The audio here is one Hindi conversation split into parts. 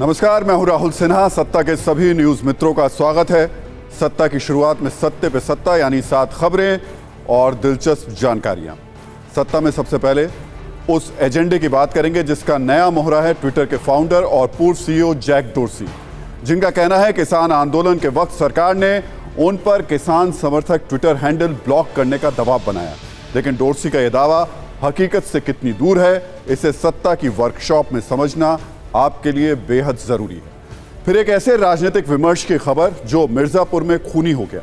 नमस्कार, मैं हूं राहुल सिन्हा। सत्ता के सभी न्यूज मित्रों का स्वागत है। सत्ता की शुरुआत में सत्ते पे सत्ता यानी 7 खबरें और दिलचस्प जानकारियां। सत्ता में सबसे पहले उस एजेंडे की बात करेंगे जिसका नया मोहरा है ट्विटर के फाउंडर और पूर्व सीईओ जैक डोर्सी, जिनका कहना है किसान आंदोलन के वक्त सरकार ने उन पर किसान समर्थक ट्विटर हैंडल ब्लॉक करने का दबाव बनाया। लेकिन डोर्सी का यह दावा हकीकत से कितनी दूर है, इसे सत्ता की वर्कशॉप में समझना आपके लिए बेहद जरूरी है। फिर एक ऐसे राजनीतिक विमर्श की खबर जो मिर्जापुर में खूनी हो गया।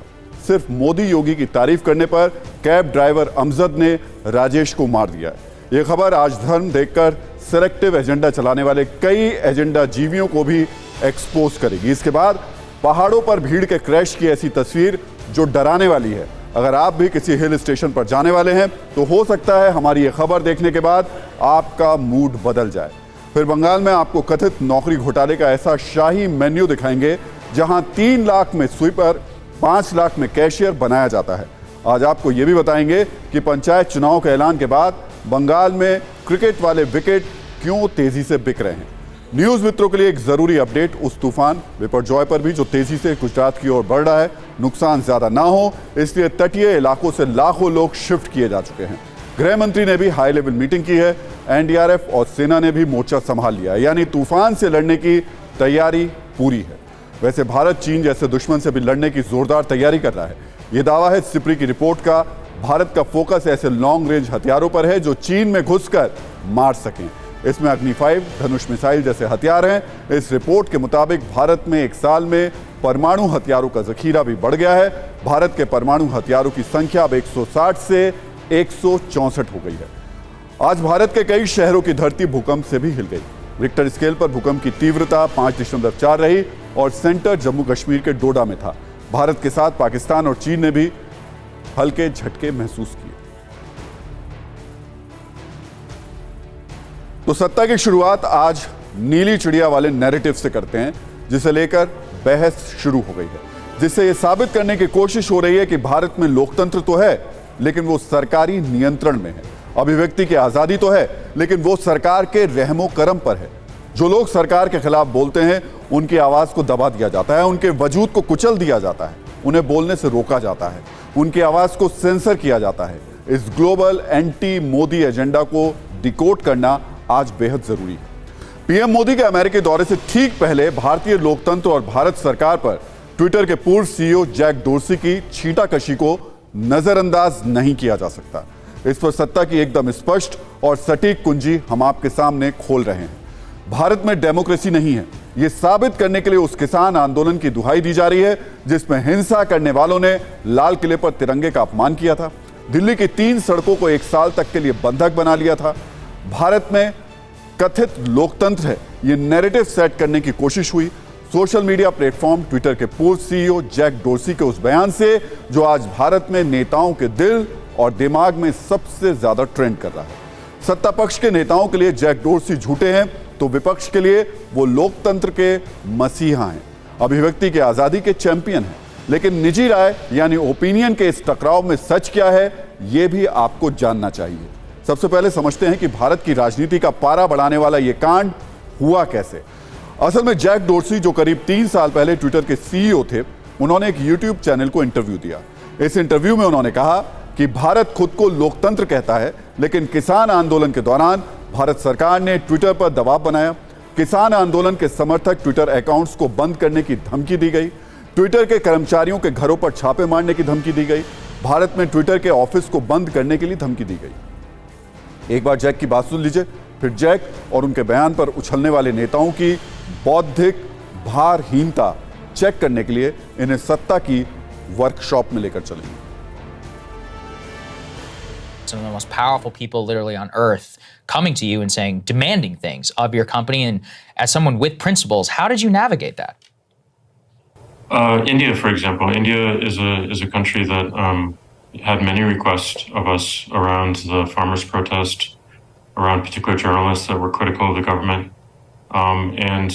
सिर्फ मोदी योगी की तारीफ करने पर कैब ड्राइवर अमजद ने राजेश को मार दिया है। यह खबर आज धर्म देखकर सिलेक्टिव एजेंडा चलाने वाले कई एजेंडा जीवियों को भी एक्सपोज करेगी। इसके बाद पहाड़ों पर भीड़ के क्रैश की ऐसी तस्वीर जो डराने वाली है। अगर आप भी किसी हिल स्टेशन पर जाने वाले हैं तो हो सकता है हमारी ये खबर देखने के बाद आपका मूड बदल जाए। फिर बंगाल में आपको कथित नौकरी घोटाले का ऐसा शाही मेन्यू दिखाएंगे जहां 3 लाख में स्वीपर, 5 लाख में कैशियर बनाया जाता है। आज आपको यह भी बताएंगे कि पंचायत चुनाव के ऐलान के बाद बंगाल में क्रिकेट वाले विकेट क्यों तेजी से बिक रहे हैं। न्यूज मित्रों के लिए एक जरूरी अपडेट उस तूफान बिपरजॉय पर भी जो तेजी से गुजरात की ओर बढ़ रहा है। नुकसान ज्यादा ना हो इसलिए तटीय इलाकों से लाखों लोग शिफ्ट किए जा चुके हैं। गृह मंत्री ने भी हाई लेवल मीटिंग की है। एनडीआरएफ और सेना ने भी मोर्चा संभाल लिया है, यानी तूफान से लड़ने की तैयारी पूरी है। वैसे भारत चीन जैसे दुश्मन से भी लड़ने की जोरदार तैयारी कर रहा है। यह दावा है सिप्री की रिपोर्ट का। भारत का फोकस ऐसे लॉन्ग रेंज हथियारों पर है जो चीन में घुसकर मार सकें। इसमें अग्नि 5, धनुष मिसाइल जैसे हथियार हैं। इस रिपोर्ट के मुताबिक भारत में 1 साल में परमाणु हथियारों का जखीरा भी बढ़ गया है। भारत के परमाणु हथियारों की संख्या अब 160 से 164 हो गई है। आज भारत के कई शहरों की धरती भूकंप से भी हिल गई। रिक्टर स्केल पर भूकंप की तीव्रता 5.4 रही और सेंटर जम्मू कश्मीर के डोडा में था। भारत के साथ पाकिस्तान और चीन ने भी हल्के झटके महसूस किए। तो सत्ता की शुरुआत आज नीली चिड़िया वाले नैरेटिव से करते हैं, जिसे लेकर बहस शुरू हो गई है, जिससे यह साबित करने की कोशिश हो रही है कि भारत में लोकतंत्र तो है लेकिन वो सरकारी नियंत्रण में है। अभिव्यक्ति की आजादी तो है लेकिन वो सरकार के रहमो करम पर है। जो लोग सरकार के खिलाफ बोलते हैं उनकी आवाज को दबा दिया जाता है, उनके वजूद को कुचल दिया जाता है, उन्हें बोलने से रोका जाता है, उनकी आवाज को सेंसर किया जाता है। इस ग्लोबल एंटी मोदी एजेंडा को डिकोड करना आज बेहद जरूरी है। पीएम मोदी के अमेरिकी दौरे से ठीक पहले भारतीय लोकतंत्र और भारत सरकार पर ट्विटर के पूर्व सीईओ जैक डोर्सी की छींटाकशी को नजरअंदाज नहीं किया जा सकता। इस पर सत्ता की एकदम स्पष्ट और सटीक कुंजी हम आपके सामने खोल रहे हैं। भारत में डेमोक्रेसी नहीं है, यह साबित करने के लिए उस किसान आंदोलन की दुहाई दी जा रही है जिसमें हिंसा करने वालों ने लाल किले पर तिरंगे का अपमान किया था, दिल्ली की 3 सड़कों को 1 साल तक के लिए बंधक बना लिया था। भारत में कथित लोकतंत्र है, यह नैरेटिव सेट करने की कोशिश हुई। सोशल मीडिया प्लेटफॉर्म ट्विटर के पूर्व सीईओ जैक डोर्सी के उस बयान से जो आज भारत में नेताओं के दिल और दिमाग में सबसे ज्यादा ट्रेंड कर रहा है। सत्ता पक्ष के नेताओं के लिए जैक डोर्सी झूठे हैं तो विपक्ष के लिए वो लोकतंत्र के मसीहा हैं, अभिव्यक्ति की आजादी के चैंपियन हैं। लेकिन निजी राय यानी ओपिनियन के इस टकराव में सच क्या है, यह भी आपको जानना चाहिए। सबसे पहले समझते हैं कि भारत की राजनीति का पारा बढ़ाने वाला यह कांड हुआ कैसे। असल में जैक डोर्सी जो करीब 3 साल पहले ट्विटर के सीईओ थे, उन्होंने एक यूट्यूब चैनल को इंटरव्यू दिया। इस इंटरव्यू में उन्होंने कहा कि भारत खुद को लोकतंत्र कहता है लेकिन किसान आंदोलन के दौरान भारत सरकार ने ट्विटर पर दबाव बनाया। किसान आंदोलन के समर्थक ट्विटर अकाउंट्स को बंद करने की धमकी दी गई। ट्विटर के कर्मचारियों के घरों पर छापे मारने की धमकी दी गई। भारत में ट्विटर के ऑफिस को बंद करने के लिए धमकी दी गई। एक बार जैक की बात सुन लीजिए, फिर जैक और उनके बयान पर उछलने वाले नेताओं की बौद्धिक भारहीनता चेक करने के लिए इन्हें सत्ता की वर्कशॉप में लेकर चलेंगे। Some of the most powerful people literally on earth coming to you and saying, demanding things of your company. And as someone with principles, how did you navigate that? India, for example, India is a country that had many requests of us around the farmers' protest, around particular journalists that were critical of the government, and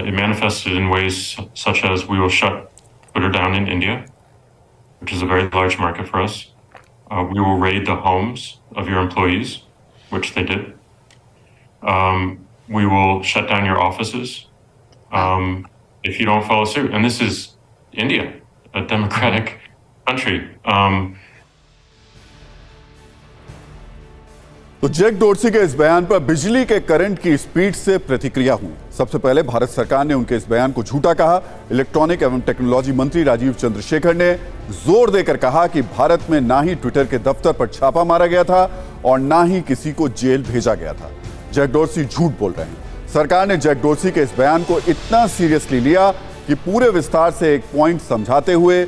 it manifested in ways such as we will shut Twitter down in India, which is a very large market for us. We will raid the homes of your employees, which they did. we will shut down your offices if you don't follow suit. And this is India, a democratic country. तो जैक डोर्सी के इस बयान पर बिजली के करंट की स्पीड से प्रतिक्रिया हुई। सबसे पहले भारत सरकार ने उनके इस बयान को झूठा कहा। इलेक्ट्रॉनिक एवं टेक्नोलॉजी मंत्री राजीव चंद्रशेखर ने जोर देकर कहा कि भारत में ना ही ट्विटर के दफ्तर पर छापा मारा गया था और ना ही किसी को जेल भेजा गया था। जैक डोर्सी झूठ बोल रहे हैं। सरकार ने जैक डोर्सी के इस बयान को इतना सीरियसली लिया कि पूरे विस्तार से एक पॉइंट समझाते हुए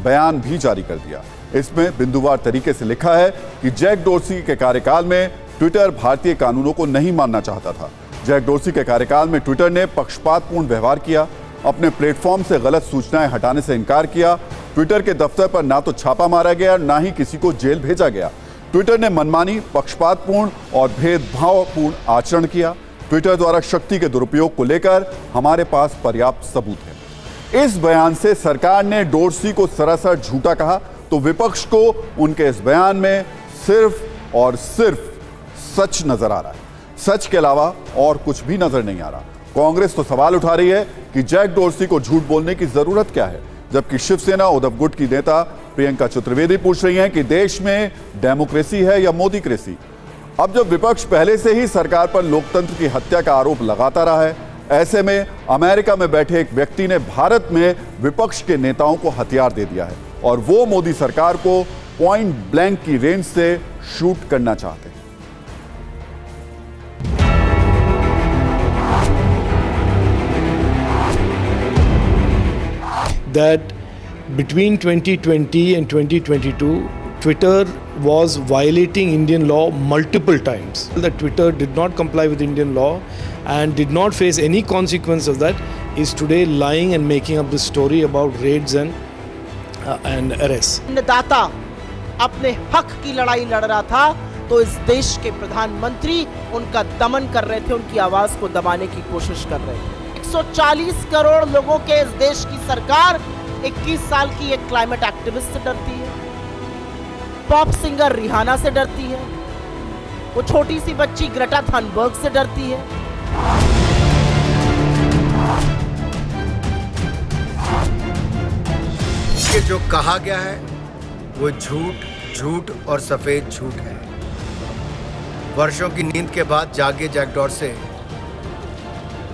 बयान भी जारी कर दिया। इसमें बिंदुवार तरीके से लिखा है कि जैक डोर्सी के कार्यकाल में ट्विटर भारतीय कानूनों को नहीं मानना चाहता था। जैक डोर्सी के कार्यकाल में ट्विटर ने पक्षपातपूर्ण व्यवहार किया, अपने प्लेटफॉर्म से गलत सूचनाएं हटाने से इनकार किया। ट्विटर के दफ्तर पर ना तो छापा मारा गया, ना ही किसी को जेल भेजा गया। ट्विटर ने मनमानी, पक्षपातपूर्ण और भेदभावपूर्ण आचरण किया। ट्विटर द्वारा शक्ति के दुरुपयोग को लेकर हमारे पास पर्याप्त सबूत है। इस बयान से सरकार ने डोर्सी को सरासर झूठा कहा तो विपक्ष को उनके इस बयान में सिर्फ और सिर्फ सच नजर आ रहा है। सच के अलावा और कुछ भी नजर नहीं आ रहा। कांग्रेस तो सवाल उठा रही है कि जैक डोर्सी को झूठ बोलने की जरूरत क्या है, जबकि शिवसेना उद्धव गुट की नेता प्रियंका चतुर्वेदी पूछ रही हैं कि देश में डेमोक्रेसी है या मोदीक्रेसी। अब जब विपक्ष पहले से ही सरकार पर लोकतंत्र की हत्या का आरोप लगाता रहा है, ऐसे में अमेरिका में बैठे एक व्यक्ति ने भारत में विपक्ष के नेताओं को हथियार दे दिया है और वो मोदी सरकार को पॉइंट ब्लैंक की रेंज से शूट करना चाहते हैं। That between 2020 and 2022, Twitter was violating Indian law multiple times. That Twitter did not comply with Indian law and did not face any consequence of that is today lying and making up this story about raids and arrests. अन्नदाता अपने हक की लड़ाई लड़ रहा था तो इस देश के प्रधानमंत्री उनका दमन कर रहे थे, उनकी आवाज को दबाने की कोशिश कर रहे थे। 140 करोड़ लोगों के इस देश की सरकार 21 साल की एक क्लाइमेट एक्टिविस्ट से डरती है, पॉप सिंगर रिहाना से डरती है, वो छोटी सी बच्ची ग्रेटा थनबर्ग से डरती है। कि जो कहा गया है वो झूठ और सफेद झूठ है। वर्षों की नींद के बाद जागे जैक डोर्से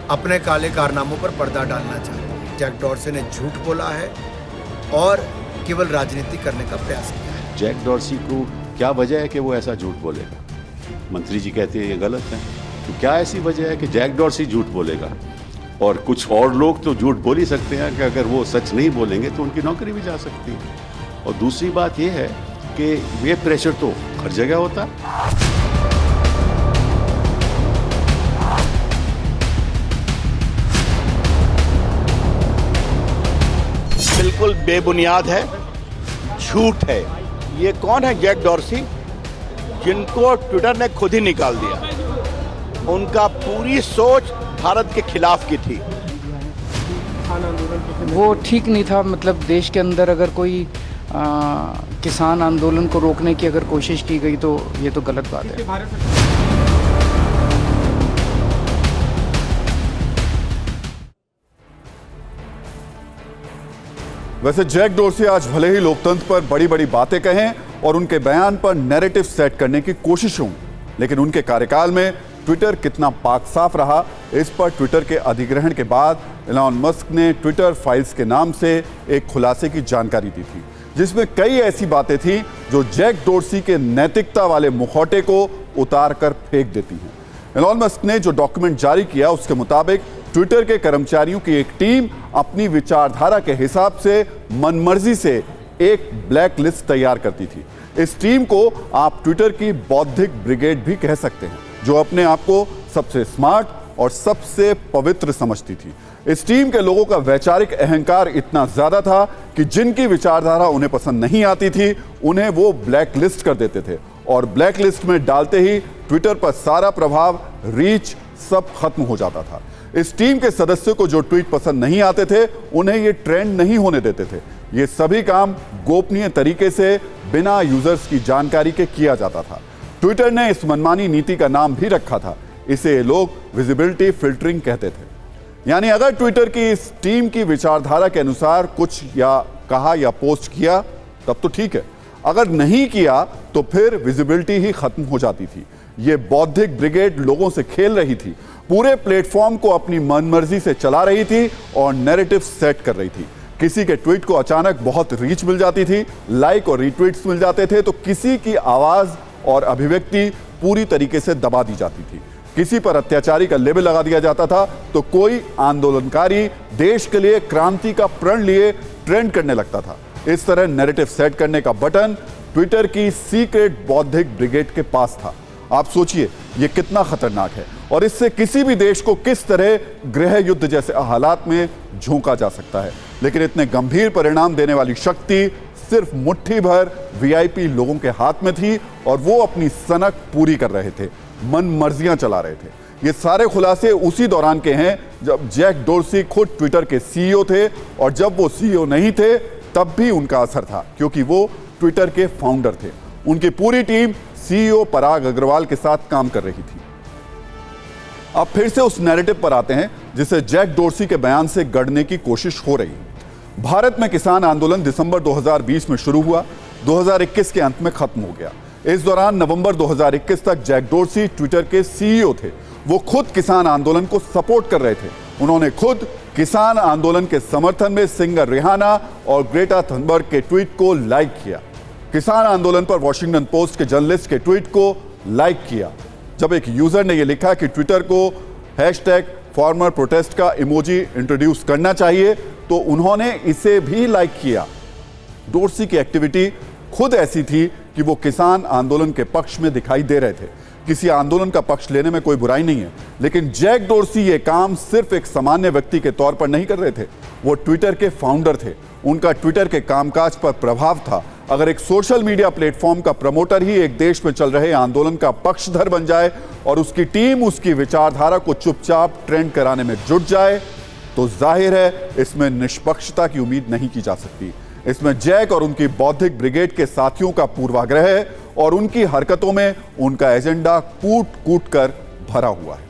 अपने काले कारनामों पर पर्दा डालना चाहते हैं। जैक डोर्से ने झूठ बोला है और केवल राजनीति करने का प्रयास किया है। जैक डोर्सी को क्या वजह है कि वो ऐसा झूठ बोलेगा? मंत्री जी कहते हैं ये गलत है, तो क्या ऐसी वजह है कि जैक डोर्सी झूठ बोलेगा? और कुछ और लोग तो झूठ बोल ही सकते हैं कि अगर वो सच नहीं बोलेंगे तो उनकी नौकरी भी जा सकती है। और दूसरी बात ये है कि ये प्रेशर तो हर जगह होता है। बिल्कुल बेबुनियाद है, झूठ है। ये कौन है जैक डोर्सी, जिनको ट्विटर ने खुद ही निकाल दिया। उनका पूरी सोच भारत के खिलाफ की थी। वो ठीक नहीं था। मतलब देश के अंदर अगर कोई किसान आंदोलन को रोकने की अगर कोशिश की गई तो ये तो गलत बात है। वैसे जैक डोर्सी आज भले ही लोकतंत्र पर बड़ी बड़ी बातें कहें और उनके बयान पर नैरेटिव सेट करने की कोशिश हो, लेकिन उनके कार्यकाल में ट्विटर कितना पाक साफ रहा, इस पर ट्विटर के अधिग्रहण के बाद एलॉन मस्क ने ट्विटर फाइल्स के नाम से एक खुलासे की जानकारी दी थी, जिसमें कई ऐसी बातें थी जो जैक डोर्सी के नैतिकता वाले मुखौटे को उतार कर फेंक देती हैं। एलॉन मस्क ने जो डॉक्यूमेंट जारी किया उसके मुताबिक ट्विटर के कर्मचारियों की एक टीम अपनी विचारधारा के हिसाब से मनमर्जी से एक ब्लैक लिस्ट तैयार करती थी। इस टीम को आप ट्विटर की बौद्धिक ब्रिगेड भी कह सकते हैं, जो अपने आप को सबसे स्मार्ट और सबसे पवित्र समझती थी। इस टीम के लोगों का वैचारिक अहंकार इतना ज्यादा था कि जिनकी विचारधारा उन्हें पसंद नहीं आती थी उन्हें वो ब्लैक लिस्ट कर देते थे, और ब्लैक लिस्ट में डालते ही ट्विटर पर सारा प्रभाव, रीच सब खत्म हो जाता था। इस टीम के सदस्यों को जो ट्वीट पसंद नहीं आते थे उन्हें ये ट्रेंड नहीं होने देते थे। ये सभी काम गोपनीय तरीके से बिना यूजर्स की जानकारी के किया जाता था। ट्विटर ने इस मनमानी नीति का नाम भी रखा था इसे ये लोग विजिबिलिटी फिल्टरिंग कहते थे। यानी अगर ट्विटर की इस टीम की विचारधारा के अनुसार कुछ या कहा या पोस्ट किया तब तो ठीक है, अगर नहीं किया तो फिर विजिबिलिटी ही खत्म हो जाती थी। ये बौद्धिक ब्रिगेड लोगों से खेल रही थी, पूरे प्लेटफॉर्म को अपनी मनमर्जी से चला रही थी और नैरेटिव सेट कर रही थी। किसी के ट्वीट को अचानक बहुत रीच मिल जाती थी, लाइक और रीट्वीट्स मिल जाते थे, तो किसी की आवाज और अभिव्यक्ति पूरी तरीके से दबा दी जाती थी। किसी पर अत्याचारी का लेबल लगा दिया जाता था तो कोई आंदोलनकारी देश के लिए क्रांति का प्रण लिए ट्रेंड करने लगता था। इस तरह नैरेटिव सेट करने का बटन ट्विटर की सीक्रेट बौद्धिक ब्रिगेड के पास था। आप सोचिए ये कितना खतरनाक है और इससे किसी भी देश को किस तरह गृह युद्ध जैसे हालात में झोंका जा सकता है। लेकिन इतने गंभीर परिणाम देने वाली शक्ति सिर्फ मुट्ठी भर वीआईपी लोगों के हाथ में थी और वो अपनी सनक पूरी कर रहे थे, मन मर्जियां चला रहे थे। ये सारे खुलासे उसी दौरान के हैं जब जैक डोर्सी खुद ट्विटर के सीईओ थे और जब वो सीईओ नहीं थे तब भी उनका असर था क्योंकि वो ट्विटर के फाउंडर थे। उनकी पूरी टीम सीईओ पराग अग्रवाल के साथ काम कर रही थी। अब फिर से उस नैरेटिव पर आते हैं जिसे जैक डोर्सी के बयान से गढ़ने की कोशिश हो रही है। भारत में किसान आंदोलन दिसंबर 2020 में शुरू हुआ, 2021 के अंत में खत्म हो गया। इस दौरान नवंबर 2021 तक जैक डोर्सी ट्विटर के सीईओ थे। वो खुद किसान आंदोलन को सपोर्ट कर रहे थे। उन्होंने खुद किसान आंदोलन के समर्थन में सिंगर रिहाना और ग्रेटा थनबर्ग के ट्वीट को लाइक किया। किसान आंदोलन पर वॉशिंगटन पोस्ट के जर्नलिस्ट के ट्वीट को लाइक किया। जब एक यूजर ने यह लिखा कि ट्विटर को #फार्मर प्रोटेस्ट का इमोजी इंट्रोड्यूस करना चाहिए तो उन्होंने इसे भी लाइक किया। डोर्सी की एक्टिविटी खुद ऐसी थी कि वो किसान आंदोलन के पक्ष में दिखाई दे रहे थे। किसी आंदोलन का पक्ष लेने में कोई बुराई नहीं है, लेकिन जैक डोर्सी ये काम सिर्फ एक सामान्य व्यक्ति के तौर पर नहीं कर रहे थे। वो ट्विटर के फाउंडर थे। उनका ट्विटर के कामकाज पर प्रभाव था। अगर एक सोशल मीडिया प्लेटफॉर्म का प्रमोटर ही एक देश में चल रहे आंदोलन का पक्षधर बन जाए और उसकी टीम उसकी विचारधारा को चुपचाप ट्रेंड कराने में जुट जाए तो जाहिर है इसमें निष्पक्षता की उम्मीद नहीं की जा सकती। इसमें जैक और उनकी बौद्धिक ब्रिगेड के साथियों का पूर्वाग्रह है और उनकी हरकतों में उनका एजेंडा कूट कूट कर भरा हुआ है।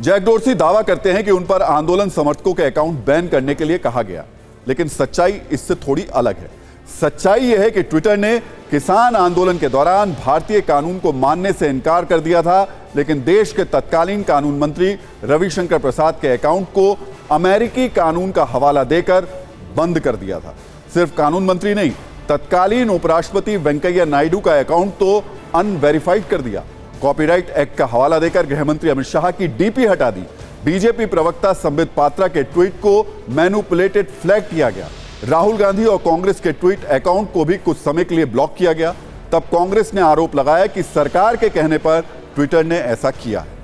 जैक डोर्सी दावा करते हैं कि उन पर आंदोलन समर्थकों के अकाउंट बैन करने के लिए कहा गया, लेकिन सच्चाई इससे थोड़ी अलग है। सच्चाई यह है कि ट्विटर ने किसान आंदोलन के दौरान भारतीय कानून को मानने से इनकार कर दिया था, लेकिन देश के तत्कालीन कानून मंत्री रविशंकर प्रसाद के अकाउंट को अमेरिकी कानून का हवाला देकर बंद कर दिया था। सिर्फ कानून मंत्री नहीं, तत्कालीन उपराष्ट्रपति वेंकैया नायडू का अकाउंट तो अनवेरिफाइड कर दिया। कॉपीराइट एक्ट का हवाला देकर गृहमंत्री अमित शाह की डीपी हटा दी। बीजेपी प्रवक्ता संबित पात्रा के ट्वीट को मैनिपुलेटेड फ्लैग किया गया। राहुल गांधी और कांग्रेस के ट्वीट अकाउंट को भी कुछ समय के लिए ब्लॉक किया गया। तब कांग्रेस ने आरोप लगाया कि सरकार के कहने पर ट्विटर ने ऐसा किया है।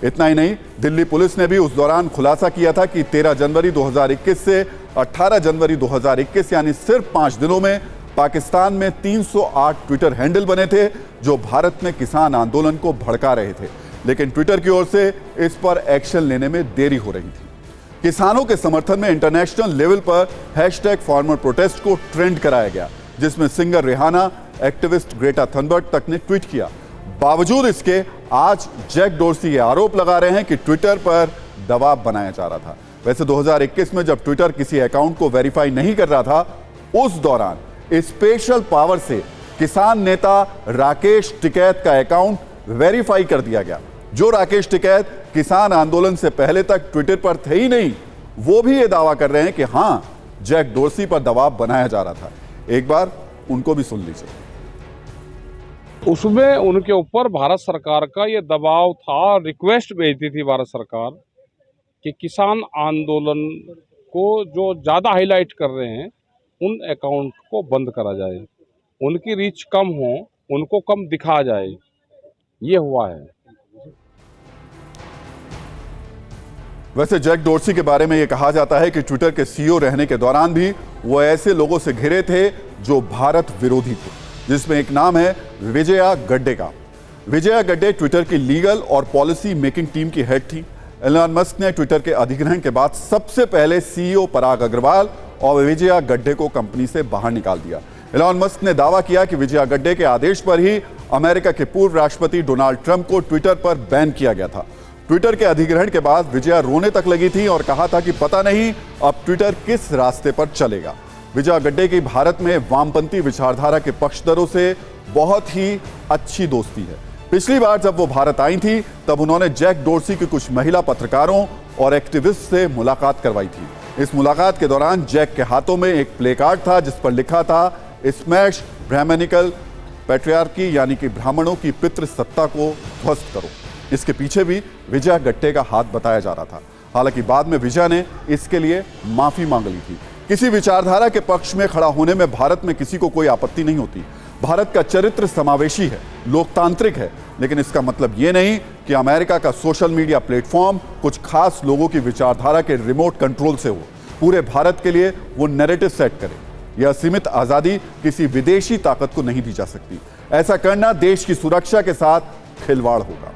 इतना ही नहीं, दिल्ली पुलिस ने भी उस दौरान खुलासा किया था कि 13 जनवरी 2021 से 18 जनवरी 2021 यानी सिर्फ 5 दिनों में पाकिस्तान में 308 ट्विटर हैंडल बने थे जो भारत में किसान आंदोलन को भड़का रहे थे। लेकिन ट्विटर की ओर से इस पर एक्शन लेने में देरी हो रही थी। किसानों के समर्थन में इंटरनेशनल लेवल पर #फार्मर प्रोटेस्ट को ट्रेंड कराया गया, जिसमें singer Rihanna, activist Greta Thunberg तक ने ट्वीट किया। बावजूद इसके आज जैक डोर्सी ये आरोप लगा रहे हैं कि ट्विटर पर दबाव बनाया जा रहा था। वैसे 2021 में जब ट्विटर किसी अकाउंट को वेरीफाई नहीं कर रहा था, उस दौरान स्पेशल पावर से किसान नेता राकेश टिकैत का अकाउंट वेरीफाई कर दिया गया। जो राकेश टिकैत किसान आंदोलन से पहले तक ट्विटर पर थे ही नहीं, वो भी ये दावा कर रहे हैं कि हां, जैक डोर्सी पर दबाव बनाया जा रहा था। एक बार उनको भी सुन लीजिए। उसमें उनके ऊपर भारत सरकार का ये दबाव था, रिक्वेस्ट भेजती थी भारत सरकार कि किसान आंदोलन को जो ज़्यादा हाईलाइट कर रहे हैं उन अकाउंट को बंद करा जाए, उनकी रीच कम हो, उनको कम दिखा जाए। ये हुआ है। वैसे जैक डोर्सी के बारे में यह कहा जाता है कि ट्विटर के सीईओ रहने के दौरान भी वो ऐसे लोगों से घिरे थे जो भारत विरोधी थे, जिसमें एक नाम है विजया गड्डे का। विजया गड्डे ट्विटर की लीगल और पॉलिसी मेकिंग टीम की हेड थी। एलन मस्क ने ट्विटर के अधिग्रहण के बाद सबसे पहले सीईओ पराग अग्रवाल और विजया गड्डे को कंपनी से बाहर निकाल दिया। एलॉन मस्क ने दावा किया कि विजया गड्डे के आदेश पर ही अमेरिका के पूर्व राष्ट्रपति डोनाल्ड ट्रंप को ट्विटर पर बैन किया गया था। ट्विटर के अधिग्रहण के बाद विजया रोने तक लगी थी और कहा था कि पता नहीं अब ट्विटर किस रास्ते पर चलेगा। विजया गड्डे की भारत में वामपंथी विचारधारा के पक्षधरों से बहुत ही अच्छी दोस्ती है। पिछली बार जब वो भारत आई थी तब उन्होंने जैक डोर्सी की कुछ महिला पत्रकारों और एक्टिविस्ट से मुलाकात करवाई थी। इस मुलाकात के दौरान जैक के हाथों में एक प्ले कार्ड था जिस पर लिखा था स्मैश ब्राह्मणिकल पैट्रियार्की, यानी कि ब्राह्मणों की पितृ सत्ता को ध्वस्त करो। इसके पीछे भी विजया गड्डे का हाथ बताया जा रहा था। हालांकि बाद में विजया ने इसके लिए माफी मांग ली थी। किसी विचारधारा के पक्ष में खड़ा होने में भारत में किसी को कोई आपत्ति नहीं होती। भारत का चरित्र समावेशी है, लोकतांत्रिक है, लेकिन इसका मतलब यह नहीं कि अमेरिका का सोशल मीडिया प्लेटफॉर्म कुछ खास लोगों की विचारधारा के रिमोट कंट्रोल से हो। पूरे भारत के लिए वो नैरेटिव सेट करे। यह सीमित आजादी किसी विदेशी ताकत को नहीं दी जा सकती। ऐसा करना देश की सुरक्षा के साथ खिलवाड़ होगा।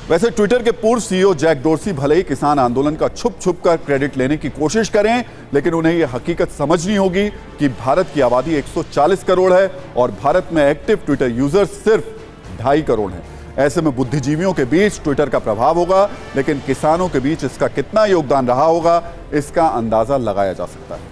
वैसे ट्विटर के पूर्व सीईओ जैक डोर्सी भले ही किसान आंदोलन का छुप छुप कर क्रेडिट लेने की कोशिश करें, लेकिन उन्हें यह हकीकत समझनी होगी कि भारत की आबादी 140 करोड़ है और भारत में एक्टिव ट्विटर यूजर्स सिर्फ 2.5 करोड़ हैं। ऐसे में बुद्धिजीवियों के बीच ट्विटर का प्रभाव होगा, लेकिन किसानों के बीच इसका कितना योगदान रहा होगा, इसका अंदाजा लगाया जा सकता है।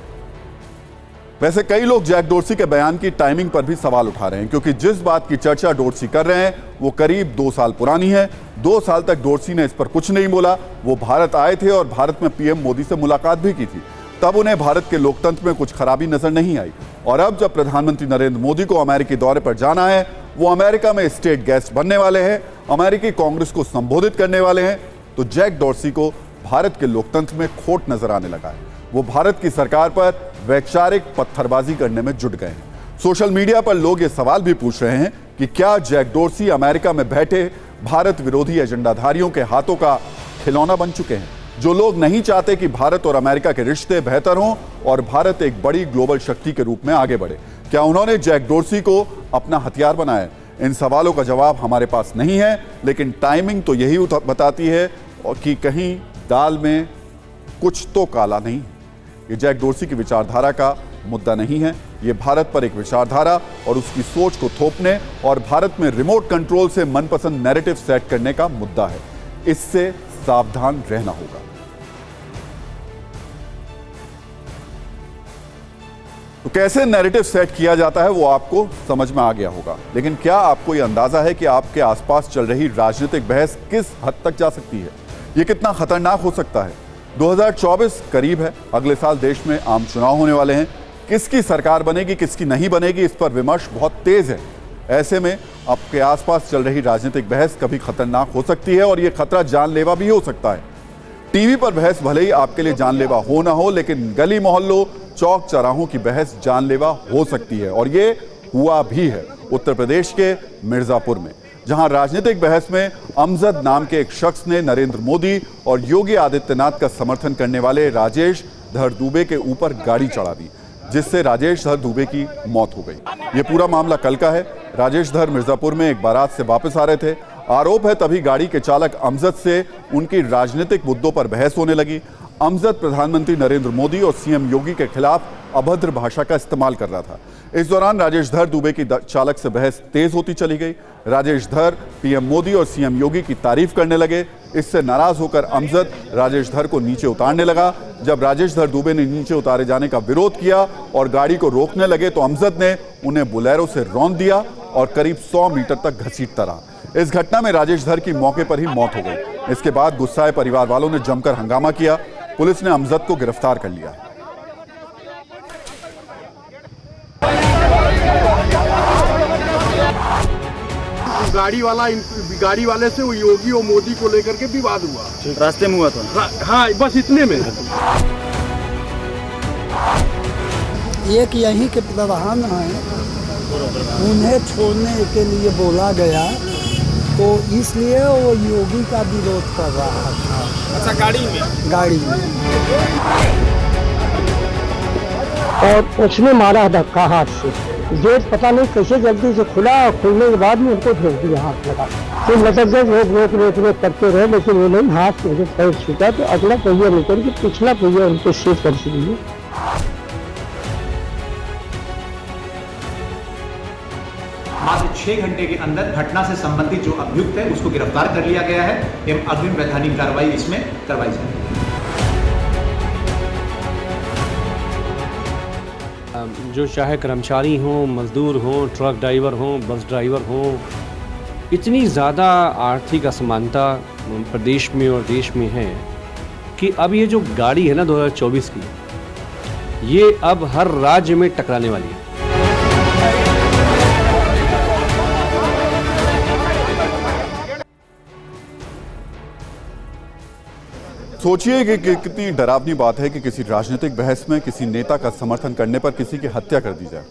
वैसे कई लोग जैक डोर्सी के बयान की टाइमिंग पर भी सवाल उठा रहे हैं, क्योंकि जिस बात की चर्चा डोर्सी कर रहे हैं वो करीब 2 साल पुरानी है। 2 साल तक डोर्सी ने इस पर कुछ नहीं बोला। वो भारत आए थे और भारत में पीएम मोदी से मुलाकात भी की थी। तब उन्हें भारत के लोकतंत्र में कुछ खराबी नजर नहीं आई। और अब जब प्रधानमंत्री नरेंद्र मोदी को अमेरिकी दौरे पर जाना है, वो अमेरिका में स्टेट गेस्ट बनने वाले हैं, अमेरिकी कांग्रेस को संबोधित करने वाले हैं, तो जैक डोर्सी को भारत के लोकतंत्र में खोट नजर आने लगा है। वो भारत की सरकार पर वैचारिक पत्थरबाजी करने में जुट गए हैं। सोशल मीडिया पर लोग ये सवाल भी पूछ रहे हैं कि क्या जैक डोर्सी अमेरिका में बैठे भारत विरोधी एजेंडाधारियों के हाथों का खिलौना बन चुके हैं, जो लोग नहीं चाहते कि भारत और अमेरिका के रिश्ते बेहतर हों और भारत एक बड़ी ग्लोबल शक्ति के रूप में आगे बढ़े। क्या उन्होंने जैक डोर्सी को अपना हथियार बनाया? इन सवालों का जवाब हमारे पास नहीं है, लेकिन टाइमिंग तो यही बताती है कि कहीं दाल में कुछ तो काला नहीं है। ये जैक डोर्सी की विचारधारा का मुद्दा नहीं है, ये भारत पर एक विचारधारा और उसकी सोच को थोपने और भारत में रिमोट कंट्रोल से मनपसंद नैरेटिव सेट करने का मुद्दा है। इससे सावधान रहना होगा। तो कैसे नैरेटिव सेट किया जाता है वो आपको समझ में आ गया होगा, लेकिन क्या आपको यह अंदाजा है कि आपके आसपास चल रही राजनीतिक बहस किस हद तक जा सकती है? ये कितना खतरनाक हो सकता है? 2024 करीब है, अगले साल देश में आम चुनाव होने वाले हैं। किसकी सरकार बनेगी, किसकी नहीं बनेगी, इस पर विमर्श बहुत तेज है। ऐसे में आपके आसपास चल रही राजनीतिक बहस कभी खतरनाक हो सकती है और यह खतरा जानलेवा भी हो सकता है। टीवी पर बहस भले ही आपके लिए जानलेवा हो ना हो, लेकिन गली मोहल्लों, चौक चौराहों की बहस जानलेवा हो सकती है और ये हुआ भी है उत्तर प्रदेश के मिर्जापुर में, जहां राजनीतिक बहस में अमजद नाम के एक शख्स ने नरेंद्र मोदी और योगी आदित्यनाथ का समर्थन करने वाले राजेश धर दुबे के ऊपर गाड़ी चढ़ा दी, जिससे राजेश धर दुबे की मौत हो गई। ये पूरा मामला कल का है। राजेश धर मिर्जापुर में एक बारात से वापस आ रहे थे। आरोप है तभी गाड़ी के चालक अमजद से उनकी राजनीतिक मुद्दों पर बहस होने लगी। अमजद प्रधानमंत्री नरेंद्र मोदी और सीएम योगी के खिलाफ अभद्र भाषा का इस्तेमाल कर रहा था। इस दौरान राजेश धर दुबे की चालक से बहस तेज होती चली गई। राजेश धर पीएम मोदी और सीएम योगी की तारीफ करने लगे। इससे नाराज होकर अमजद राजेश धर को नीचे उतारने लगा। जब राजेश धर दुबे ने नीचे उतारे जाने का विरोध किया और गाड़ी को रोकने लगे तो अमजद ने उन्हें बुलेरो से रौंद दिया और करीब 100 मीटर तक घसीटता रहा। इस घटना में राजेश धर की मौके पर ही मौत हो गई। इसके बाद गुस्साए परिवार वालों ने जमकर हंगामा किया। पुलिस ने अमजद को गिरफ्तार कर लिया। गाड़ी वाले से वो योगी और मोदी को लेकर के विवाद हुआ, रास्ते में हुआ था। हाँ, बस इतने में। एक यहीं के प्रधान हैं, उन्हें छोड़ने के लिए बोला गया तो इसलिए वो योगी का विरोध कर रहा था। अच्छा, गाड़ी में और उसने मारा धक्का हाथ से। गेट पता नहीं कैसे जल्दी से खुला और खुलने के बाद में उनको ठोक दिया, हाथ लगा। फिर मतलब रोक करते रहे, लेकिन वो नहीं, हाथ मेरे पैर छूटा तो अगला पहिया निकल के पिछला पहिया उनके सिर पर छू। मात्र 6 घंटे के अंदर घटना से संबंधित जो अभियुक्त है उसको गिरफ्तार कर लिया गया है एवं अग्रिम वैधानिक कार्रवाई इसमें करवाई जाएगी। जो चाहे कर्मचारी हों, मजदूर हों, ट्रक ड्राइवर हों, बस ड्राइवर हों, इतनी ज़्यादा आर्थिक असमानता प्रदेश में और देश में है कि अब ये जो गाड़ी है ना 2024 की, ये अब हर राज्य में टकराने वाली है। सोचिए कि कितनी डरावनी बात है कि किसी राजनीतिक बहस में किसी नेता का समर्थन करने पर किसी की हत्या कर दी जाए।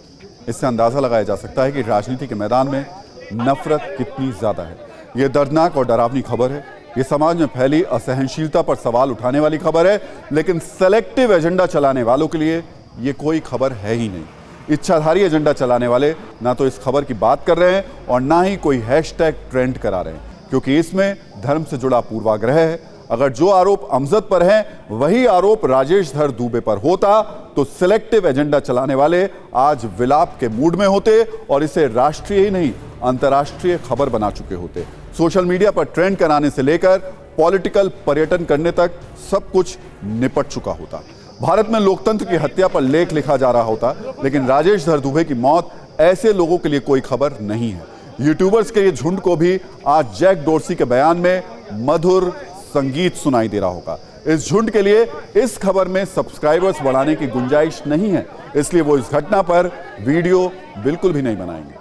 इससे अंदाजा लगाया जा सकता है कि राजनीति के मैदान में नफरत कितनी ज्यादा है। यह दर्दनाक और डरावनी खबर है। ये समाज में फैली असहनशीलता पर सवाल उठाने वाली खबर है, लेकिन सेलेक्टिव एजेंडा चलाने वालों के लिए ये कोई खबर है ही नहीं। इच्छाधारी एजेंडा चलाने वाले ना तो इस खबर की बात कर रहे हैं और ना ही कोई हैशटैग ट्रेंड करा रहे हैं, क्योंकि इसमें धर्म से जुड़ा पूर्वाग्रह है। अगर जो आरोप अमजद पर है वही आरोप राजेश धर दुबे पर होता तो सिलेक्टिव एजेंडा चलाने वाले आज विलाप के मूड में होते और इसे राष्ट्रीय ही नहीं अंतर्राष्ट्रीय खबर बना चुके होते। सोशल मीडिया पर ट्रेंड कराने से लेकर पॉलिटिकल पर्यटन करने तक सब कुछ निपट चुका होता। भारत में लोकतंत्र की हत्या पर लेख लिखा जा रहा होता, लेकिन राजेश धर दुबे की मौत ऐसे लोगों के लिए कोई खबर नहीं है। यूट्यूबर्स के ये झुंड को भी आज जैक डोर्सी के बयान में मधुर संगीत सुनाई दे रहा होगा। इस झुंड के लिए इस खबर में सब्सक्राइबर्स बढ़ाने की गुंजाइश नहीं है, इसलिए वो इस घटना पर वीडियो बिल्कुल भी नहीं बनाएंगे।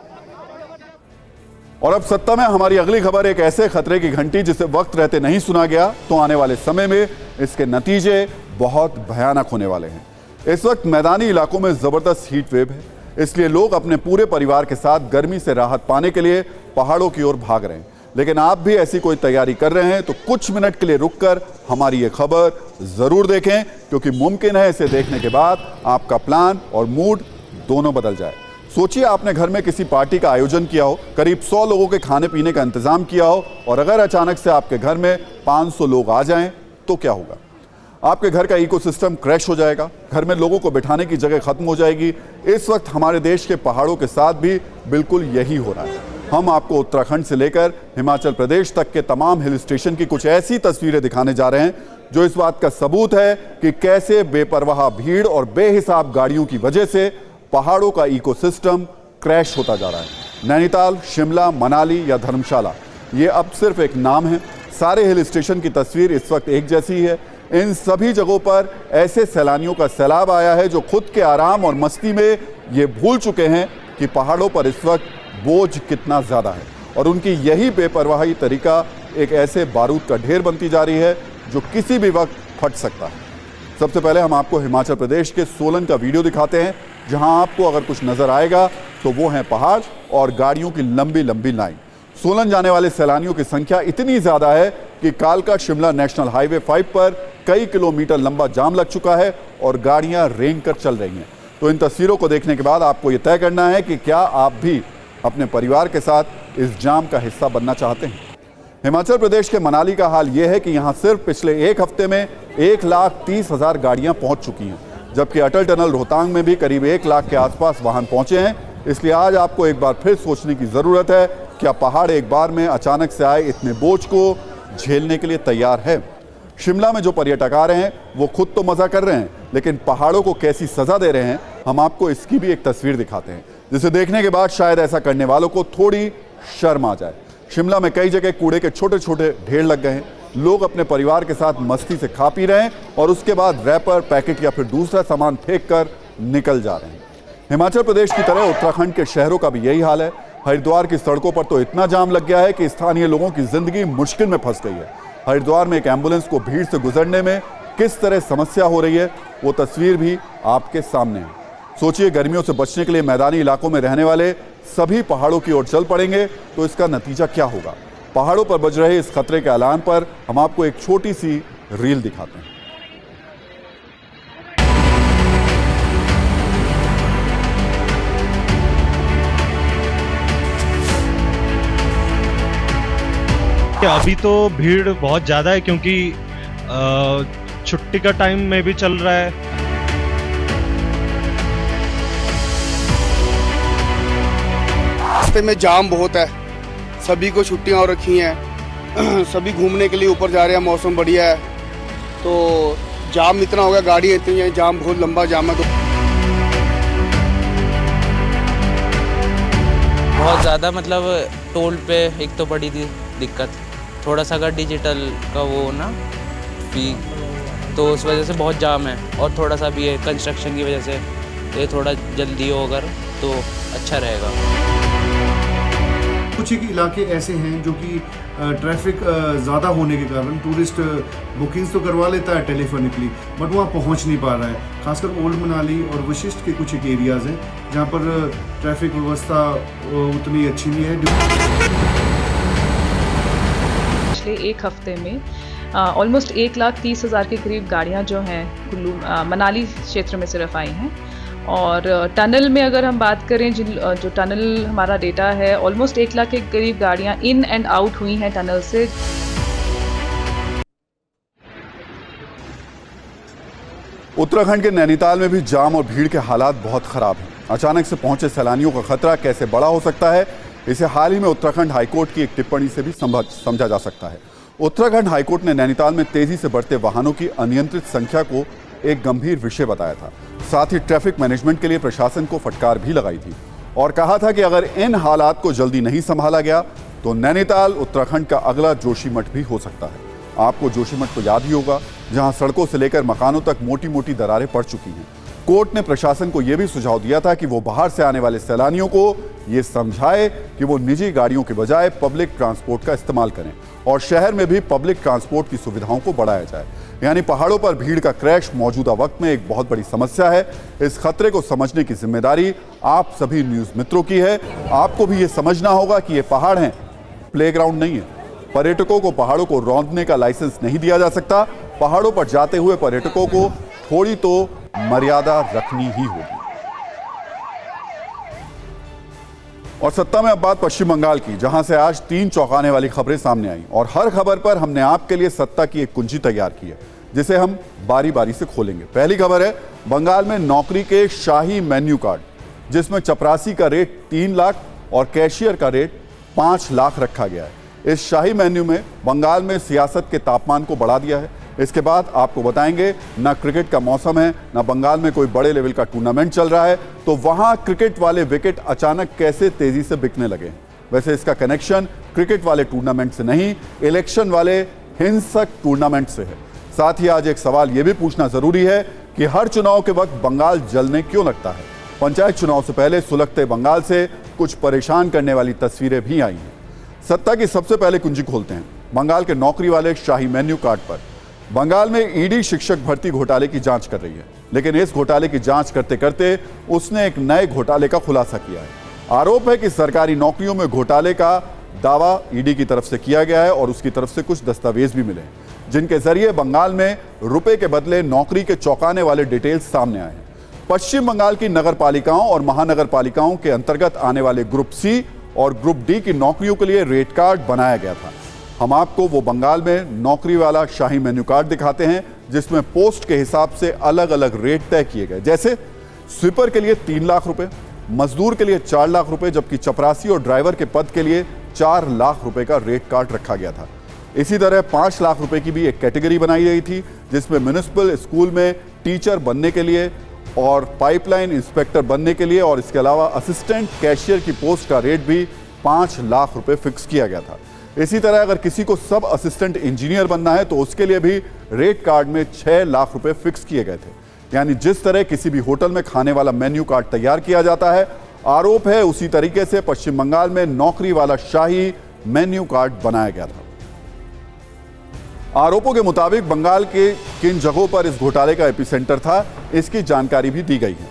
और अब सत्ता में हमारी अगली खबर एक ऐसे खतरे की घंटी जिसे वक्त रहते नहीं सुना गया तो आने वाले समय में इसके नतीजे बहुत भयानक होने वाले हैं। इस वक्त मैदानी इलाकों में जबरदस्त हीट वेव है, इसलिए लोग अपने पूरे परिवार के साथ गर्मी से राहत पाने के लिए पहाड़ों की ओर भाग रहे हैं। लेकिन आप भी ऐसी कोई तैयारी कर रहे हैं तो कुछ मिनट के लिए रुककर हमारी ये खबर जरूर देखें, क्योंकि मुमकिन है इसे देखने के बाद आपका प्लान और मूड दोनों बदल जाए। सोचिए आपने घर में किसी पार्टी का आयोजन किया हो, करीब 100 लोगों के खाने पीने का इंतजाम किया हो और अगर अचानक से आपके घर में 500 लोग आ जाएं तो क्या होगा? आपके घर का इकोसिस्टम क्रैश हो जाएगा, घर में लोगों को बिठाने की जगह खत्म हो जाएगी। इस वक्त हमारे देश के पहाड़ों के साथ भी बिल्कुल यही हो रहा है। हम आपको उत्तराखंड से लेकर हिमाचल प्रदेश तक के तमाम हिल स्टेशन की कुछ ऐसी तस्वीरें दिखाने जा रहे हैं जो इस बात का सबूत है कि कैसे बेपरवाह भीड़ और बेहिसाब गाड़ियों की वजह से पहाड़ों का इकोसिस्टम क्रैश होता जा रहा है। नैनीताल, शिमला, मनाली या धर्मशाला, ये अब सिर्फ एक नाम है। सारे हिल स्टेशन की तस्वीर इस वक्त एक जैसी है। इन सभी जगहों पर ऐसे सैलानियों का सैलाब आया है जो खुद के आराम और मस्ती में ये भूल चुके हैं कि पहाड़ों पर इस वक्त बोझ कितना ज्यादा है और उनकी यही बेपरवाही तरीका एक ऐसे बारूद का ढेर बनती जा रही है जो किसी भी वक्त फट सकता है। सबसे पहले हम आपको हिमाचल प्रदेश के सोलन का वीडियो दिखाते हैं, जहां आपको अगर कुछ नजर आएगा तो वो है पहाड़ और गाड़ियों की लंबी लंबी लाइन। सोलन जाने वाले सैलानियों की संख्या इतनी ज्यादा है कि कालका शिमला नेशनल हाईवे 5 पर कई किलोमीटर लंबा जाम लग चुका है और गाड़ियां रेंग कर चल रही हैं। तो इन तस्वीरों को देखने के बाद आपको यह तय करना है कि क्या आप भी अपने परिवार के साथ इस जाम का हिस्सा बनना चाहते हैं। हिमाचल प्रदेश के मनाली का हाल यह है कि यहां सिर्फ पिछले एक हफ्ते में 1,30,000 गाड़ियां पहुंच चुकी हैं, जबकि अटल टनल रोहतांग में भी करीब 1 लाख के आसपास वाहन पहुंचे हैं। इसलिए आज आपको एक बार फिर सोचने की जरूरत है, क्या पहाड़ एक बार में अचानक से आए इतने बोझ को झेलने के लिए तैयार है? शिमला में जो पर्यटक आ रहे हैं वो खुद तो मजा कर रहे हैं, लेकिन पहाड़ों को कैसी सजा दे रहे हैं हम आपको इसकी भी एक तस्वीर दिखाते हैं, जिसे देखने के बाद शायद ऐसा करने वालों को थोड़ी शर्म आ जाए। शिमला में कई जगह कूड़े के छोटे छोटे ढेर लग गए हैं। लोग अपने परिवार के साथ मस्ती से खा पी रहे हैं और उसके बाद रैपर, पैकेट या फिर दूसरा सामान फेंक कर निकल जा रहे हैं। हिमाचल प्रदेश की तरह उत्तराखंड के शहरों का भी यही हाल है। हरिद्वार की सड़कों पर तो इतना जाम लग गया है कि स्थानीय लोगों की जिंदगी मुश्किल में फंस गई है। हरिद्वार में एक एम्बुलेंस को भीड़ से गुजरने में किस तरह समस्या हो रही है वो तस्वीर भी आपके सामने है। सोचिए गर्मियों से बचने के लिए मैदानी इलाकों में रहने वाले सभी पहाड़ों की ओर चल पड़ेंगे तो इसका नतीजा क्या होगा? पहाड़ों पर बज रहे इस खतरे के ऐलान पर हम आपको एक छोटी सी रील दिखाते हैं। अभी तो भीड़ बहुत ज़्यादा है क्योंकि छुट्टी का टाइम में भी चल रहा है। रास्ते में जाम बहुत है, सभी को छुट्टियां हो रखी हैं, सभी घूमने के लिए ऊपर जा रहे हैं, मौसम बढ़िया है, तो जाम इतना हो गया, गाड़ियाँ इतनी हैं, जाम बहुत लंबा जाम है। तो बहुत ज़्यादा मतलब टोल पे एक तो बड़ी दिक्कत, थोड़ा सा अगर डिजिटल का वो ना फी, तो उस वजह से बहुत जाम है, और थोड़ा सा भी है कंस्ट्रक्शन की वजह से, ये थोड़ा जल्दी हो अगर तो अच्छा रहेगा। कुछ एक इलाके ऐसे हैं जो कि ट्रैफिक ज़्यादा होने के कारण टूरिस्ट बुकिंग्स तो करवा लेता है टेलीफोनिकली, बट वहाँ पहुँच नहीं पा रहा है। खासकर ओल्ड मनाली और वशिष्ठ के कुछ एक एरियाज़ हैं जहाँ पर ट्रैफिक व्यवस्था उतनी अच्छी नहीं है। पिछले एक हफ्ते में ऑलमोस्ट 1,30,000 के करीब गाड़ियाँ जो हैं कुल्लू मनाली क्षेत्र में सिर्फ आई हैं, और टनल में अगर हम बात करें, जो टनल हमारा डेटा है, ऑलमोस्ट 1 लाख के करीब गाड़ियां इन एंड आउट हुई हैं टनल से। उत्तराखंड के नैनीताल में भी जाम और भीड़ के हालात बहुत खराब हैं। अचानक से पहुंचे सैलानियों का खतरा कैसे बड़ा हो सकता है, इसे हाल ही में उत्तराखंड हाईकोर्ट की एक टिप्पणी से भी समझा जा सकता है। उत्तराखंड हाईकोर्ट ने नैनीताल में तेजी से बढ़ते वाहनों की अनियंत्रित संख्या को एक गंभीर विषय बताया था। साथ ही ट्रैफिक मैनेजमेंट के लिए प्रशासन को फटकार भी लगाई थी और कहा था कि अगर इन हालात को जल्दी नहीं संभाला गया तो नैनीताल उत्तराखंड का अगला जोशीमठ भी हो सकता है। आपको जोशीमठ तो याद ही होगा, जहां सड़कों से लेकर मकानों तक मोटी मोटी दरारें पड़ चुकी हैं। कोर्ट ने प्रशासन को यह भी सुझाव दिया था कि वो बाहर से आने वाले सैलानियों को ये समझाए कि वो निजी गाड़ियों के बजाय पब्लिक ट्रांसपोर्ट का इस्तेमाल करें और शहर में भी पब्लिक ट्रांसपोर्ट की सुविधाओं को बढ़ाया जाए। यानी पहाड़ों पर भीड़ का क्रैश मौजूदा वक्त में एक बहुत बड़ी समस्या है। इस खतरे को समझने की जिम्मेदारी आप सभी न्यूज मित्रों की है। आपको भी ये समझना होगा कि ये पहाड़ हैं, प्लेग्राउंड नहीं है। पर्यटकों को पहाड़ों को रौंदने का लाइसेंस नहीं दिया जा सकता। पहाड़ों पर जाते हुए पर्यटकों को थोड़ी तो मर्यादा रखनी ही होगी। और सत्ता में अब बात पश्चिम बंगाल की, जहां से आज 3 चौंकाने वाली खबरें सामने आई और हर खबर पर हमने आपके लिए सत्ता की एक कुंजी तैयार की है, जिसे हम बारी बारी से खोलेंगे। पहली खबर है बंगाल में नौकरी के शाही मेन्यू कार्ड, जिसमें चपरासी का रेट 3 लाख और कैशियर का रेट 5 लाख रखा गया है। इस शाही मेन्यू में बंगाल में सियासत के तापमान को बढ़ा दिया है। इसके बाद आपको बताएंगे, ना क्रिकेट का मौसम है, ना बंगाल में कोई बड़े लेवल का टूर्नामेंट चल रहा है, तो वहां क्रिकेट वाले विकेट अचानक कैसे तेजी से बिकने लगे। वैसे इसका कनेक्शन क्रिकेट वाले टूर्नामेंट से नहीं, इलेक्शन वाले हिंसक टूर्नामेंट से है। साथ ही आज एक सवाल यह भी पूछना जरूरी है कि हर चुनाव के वक्त बंगाल जलने क्यों लगता है। पंचायत चुनाव से पहले सुलगते बंगाल से कुछ परेशान करने वाली तस्वीरें भी आई हैं। सत्ता की सबसे पहले कुंजी खोलते हैं बंगाल के नौकरी वाले शाही मेन्यू कार्ड पर। बंगाल में ईडी शिक्षक भर्ती घोटाले की जांच कर रही है, लेकिन इस घोटाले की जांच करते करते उसने एक नए घोटाले का खुलासा किया है। आरोप है कि सरकारी नौकरियों में घोटाले का दावा ईडी की तरफ से किया गया है और उसकी तरफ से कुछ दस्तावेज भी मिले, जिनके जरिए बंगाल में रुपए के बदले नौकरी के चौंकाने वाले डिटेल्स सामने आए हैं। पश्चिम बंगाल की नगर पालिकाओं और महानगर पालिकाओं के अंतर्गत आने वाले ग्रुप सी और ग्रुप डी की नौकरियों के लिए रेट कार्ड बनाया गया था। हम आपको वो बंगाल में नौकरी वाला शाही मेन्यू कार्ड दिखाते हैं, जिसमें पोस्ट के हिसाब से अलग अलग रेट तय किए गए। जैसे स्वीपर के लिए 3 लाख रुपए, मजदूर के लिए 4 लाख रुपए, जबकि चपरासी और ड्राइवर के पद के लिए 4 लाख रुपए का रेट कार्ड रखा गया था। इसी तरह 5 लाख रुपए की भी एक कैटेगरी बनाई गई थी, जिसमें म्युनिसिपल स्कूल में टीचर बनने के लिए और पाइपलाइन इंस्पेक्टर बनने के लिए और इसके अलावा असिस्टेंट कैशियर की पोस्ट का रेट भी 5 लाख रुपए फिक्स किया गया था। इसी तरह अगर किसी को सब असिस्टेंट इंजीनियर बनना है तो उसके लिए भी रेट कार्ड में 6 लाख रुपए फिक्स किए गए थे। यानी जिस तरह किसी भी होटल में खाने वाला मेन्यू कार्ड तैयार किया जाता है, आरोप है उसी तरीके से पश्चिम बंगाल में नौकरी वाला शाही मेन्यू कार्ड बनाया गया था। आरोपों के मुताबिक बंगाल के किन जगहों पर इस घोटाले का एपिसेंटर था, इसकी जानकारी भी दी गई है।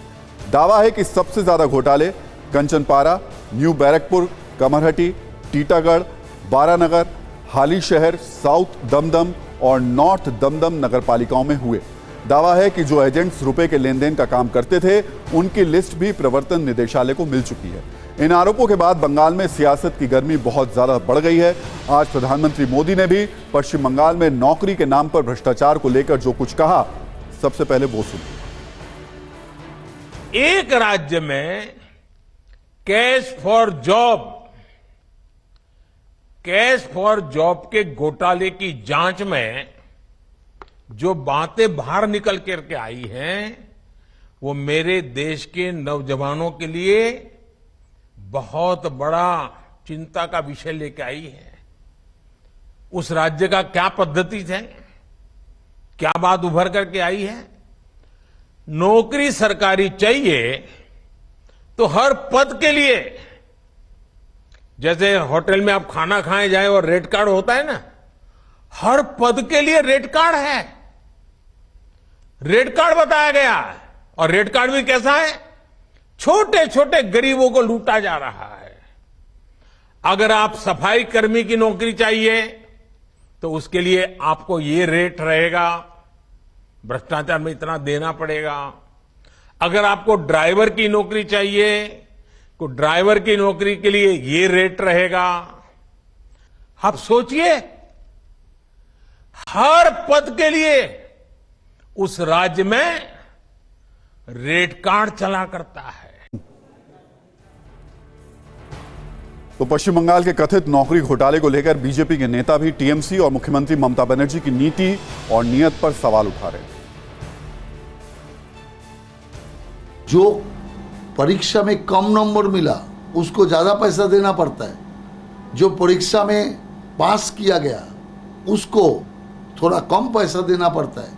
दावा है कि सबसे ज्यादा घोटाले कंचनपारा, न्यू बैरकपुर, कमरहटी, टीटागढ़, बारानगर, हाली शहर, साउथ दमदम और नॉर्थ दमदम नगर पालिकाओं में हुए। दावा है कि जो एजेंट्स रुपए के लेन देन का काम करते थे, उनकी लिस्ट भी प्रवर्तन निदेशालय को मिल चुकी है। इन आरोपों के बाद बंगाल में सियासत की गर्मी बहुत ज्यादा बढ़ गई है। आज प्रधानमंत्री मोदी ने भी पश्चिम बंगाल में नौकरी के नाम पर भ्रष्टाचार को लेकर जो कुछ कहा, सबसे पहले वो सुनिए। एक राज्य में कैश फॉर जॉब के घोटाले की जांच में जो बातें बाहर निकल करके आई हैं, वो मेरे देश के नौजवानों के लिए बहुत बड़ा चिंता का विषय लेके आई है। उस राज्य का क्या पद्धति है, क्या बात उभर करके आई है? नौकरी सरकारी चाहिए तो हर पद के लिए, जैसे होटल में आप खाना खाए जाए और रेट कार्ड होता है ना, हर पद के लिए रेट कार्ड है। रेट कार्ड बताया गया है, और रेट कार्ड भी कैसा है? छोटे छोटे गरीबों को लूटा जा रहा है। अगर आप सफाई कर्मी की नौकरी चाहिए तो उसके लिए आपको ये रेट रहेगा, भ्रष्टाचार में इतना देना पड़ेगा। अगर आपको ड्राइवर की नौकरी चाहिए तो ड्राइवर की नौकरी के लिए ये रेट रहेगा। आप सोचिए, हर पद के लिए उस राज्य में रेट कार्ड चला करता है। तो पश्चिम बंगाल के कथित नौकरी घोटाले को लेकर बीजेपी के नेता भी टीएमसी और मुख्यमंत्री ममता बनर्जी की नीति और नीयत पर सवाल उठा रहे हैं। जो परीक्षा में कम नंबर मिला उसको ज्यादा पैसा देना पड़ता है, जो परीक्षा में पास किया गया उसको थोड़ा कम पैसा देना पड़ता है।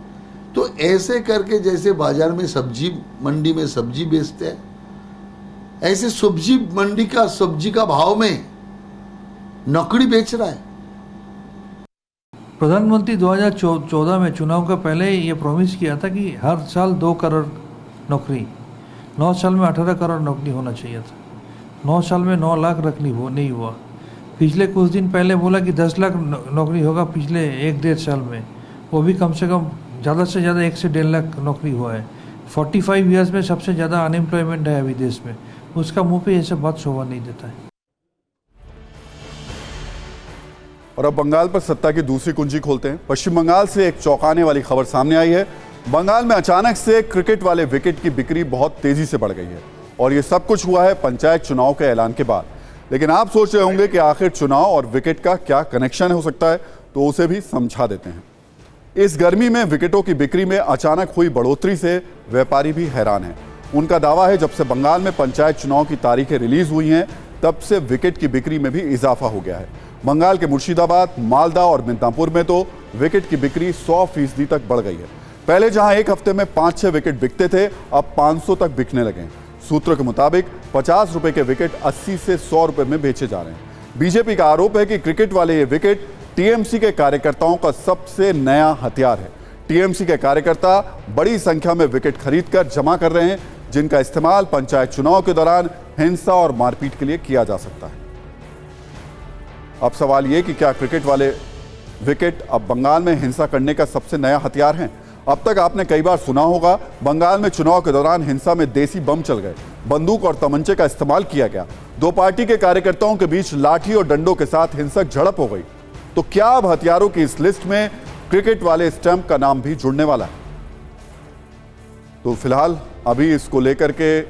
तो ऐसे करके जैसे बाजार में सब्जी मंडी में सब्जी बेचते हैं, ऐसे सब्जी मंडी का सब्जी का भाव में नौकरी बेच रहा है। प्रधानमंत्री 2014 में चुनाव का पहले ये प्रॉमिस किया था कि हर साल 2 करोड़ नौकरी, 9 साल में 18 करोड़ नौकरी होना चाहिए था। 9 साल में 9 लाख नहीं हुआ। पिछले कुछ दिन पहले बोला कि 10 लाख नौकरी होगा पिछले 1-1.5 साल में, वो भी कम से कम ज़्यादा से ज़्यादा 1 से 1.5 लाख नौकरी हुआ है। 45 ईयर्स में सबसे ज़्यादा अनएम्प्लॉयमेंट है अभी देश में, उसका मुंह पे ये सब बात शोभा नहीं देता है। और अब बंगाल पर सत्ता की दूसरी कुंजी खोलते हैं। पश्चिम बंगाल से एक चौंकाने वाली खबर सामने आई है। बंगाल में अचानक से क्रिकेट वाले विकेट की बिक्री बहुत तेजी से बढ़ गई है, और ये सब कुछ हुआ है पंचायत चुनाव के ऐलान के बाद। लेकिन आप सोच रहे होंगे कि आखिर चुनाव और विकेट का क्या कनेक्शन हो सकता है, तो उसे भी समझा देते हैं। इस गर्मी में विकेटों की बिक्री में अचानक हुई बढ़ोतरी से व्यापारी भी हैरान हैं। उनका दावा है जब से बंगाल में पंचायत चुनाव की तारीखें रिलीज हुई हैं, तब से विकेट की बिक्री में भी इजाफा हो गया है। बंगाल के मुर्शिदाबाद, मालदा और मिदनापुर में तो विकेट की बिक्री 100% तक बढ़ गई है। पहले जहां एक हफ्ते में 5-6 विकेट बिकते थे, अब 500 तक बिकने लगे हैं। सूत्रों के मुताबिक 50 रुपए के विकेट 80 से 100 रुपए में बेचे जा रहे हैं। बीजेपी का आरोप है कि क्रिकेट वाले ये विकेट टीएमसी के कार्यकर्ताओं का सबसे नया हथियार है। टीएमसी के कार्यकर्ता बड़ी संख्या में विकेट खरीदकर जमा कर रहे हैं, जिनका इस्तेमाल पंचायत चुनाव के दौरान हिंसा और मारपीट के लिए किया जा सकता है। अब सवाल ये कि क्या क्रिकेट वाले विकेट अब बंगाल में हिंसा करने का सबसे नया हथियार हैं? अब तक आपने कई बार सुना होगा, बंगाल में चुनाव के दौरान हिंसा में देसी बम चल गए, बंदूक और तमंचे का इस्तेमाल किया गया, 2 पार्टी के कार्यकर्ताओं के बीच लाठी और डंडों के साथ हिंसक झड़प हो गई। तो क्या अब हथियारों की इस लिस्ट में क्रिकेट वाले स्टंप का नाम भी जुड़ने वाला है? तो फिलहाल अभी इसको लेकर के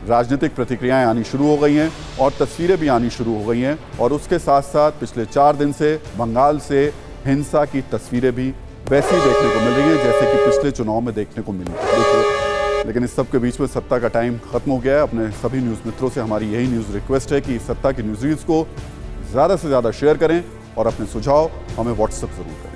राजनीतिक प्रतिक्रियाएं आनी शुरू हो गई हैं और तस्वीरें भी आनी शुरू हो गई हैं, और उसके साथ साथ पिछले 4 दिन से बंगाल से हिंसा की तस्वीरें भी वैसी देखने को मिल रही हैं जैसे कि पिछले चुनाव में देखने को मिली। लेकिन इस सब के बीच में सत्ता का टाइम खत्म हो गया है। अपने सभी न्यूज़ मित्रों से हमारी यही न्यूज़ रिक्वेस्ट है कि सत्ता की न्यूज़ रीड्स को ज़्यादा से ज़्यादा शेयर करें और अपने सुझाव हमें व्हाट्सएप ज़रूर करें।